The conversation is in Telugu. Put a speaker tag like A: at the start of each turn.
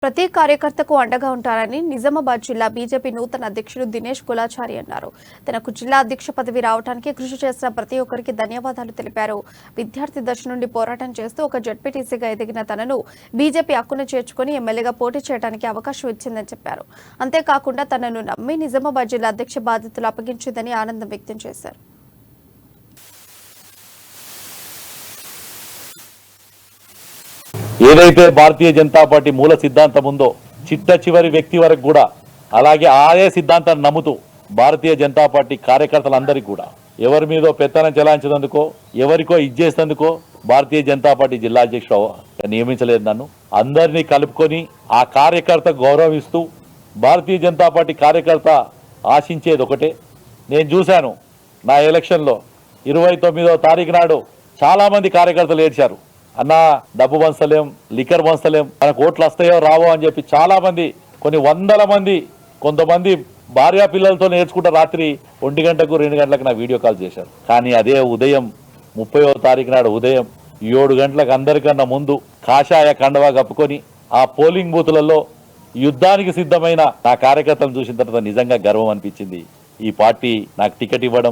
A: ప్రతి కార్యకర్తకు అండగా ఉంటారని నిజామాబాద్ జిల్లా బీజేపీ నూతన అధ్యక్షుడు దినేష్ కులాచారి అన్నారు. తనకు జిల్లా అధ్యక్ష పదవి రావడానికి కృషి చేసిన ప్రతి ఒక్కరికి ధన్యవాదాలు తెలిపారు. విద్యార్థి దశ నుండి పోరాటం చేస్తూ ఒక జడ్పీటీసీగా ఎదిగిన తనను బీజేపీ హక్కును చేర్చుకుని ఎమ్మెల్యేగా పోటీ చేయడానికి అవకాశం ఇచ్చిందని చెప్పారు. అంతేకాకుండా తనను నమ్మి నిజామాబాద్ జిల్లా అధ్యక్ష బాధ్యతలు అప్పగించిందని ఆనందం వ్యక్తం చేశారు.
B: ఏదైతే భారతీయ జనతా పార్టీ మూల సిద్ధాంతం ఉందో చిట్ట చివరి వ్యక్తి వరకు కూడా అలాగే అదే సిద్ధాంతాన్ని నమ్ముతూ భారతీయ జనతా పార్టీ కార్యకర్తలందరికీ కూడా ఎవరి మీదో పెత్తనం చెలాయించేందుకో ఎవరికో ఇచ్చేసేందుకో భారతీయ జనతా పార్టీ జిల్లా అధ్యక్షుడు నియమించలేదు. నన్ను అందరినీ కలుపుకొని ఆ కార్యకర్త గౌరవిస్తూ భారతీయ జనతా పార్టీ కార్యకర్త ఆశించేది ఒకటే. నేను చూశాను నా ఎలక్షన్లో 29వ తారీఖు నాడు చాలామంది కార్యకర్తలు ఏడ్చారు. అన్న డబ్బు పంచలేం, లిక్కర్ పంచలేం, మనకు ఓట్లు వస్తాయో రావో అని చెప్పి చాలా మంది, కొన్ని వందల మంది, కొంతమంది భార్యా పిల్లలతో నేర్చుకుంటే రాత్రి 1 గంటకు 2 గంటలకు నా వీడియో కాల్ చేశారు. కానీ అదే ఉదయం 30వ తారీఖు నాడు ఉదయం 7 గంటలకు అందరికన్నా ముందు కాషాయ కండవా కప్పుకొని ఆ పోలింగ్ బూతులలో యుద్ధానికి సిద్ధమైన నా కార్యకర్తలను చూసిన తర్వాత నిజంగా గర్వం అనిపించింది. ఈ పార్టీ నాకు టికెట్ ఇవ్వడం,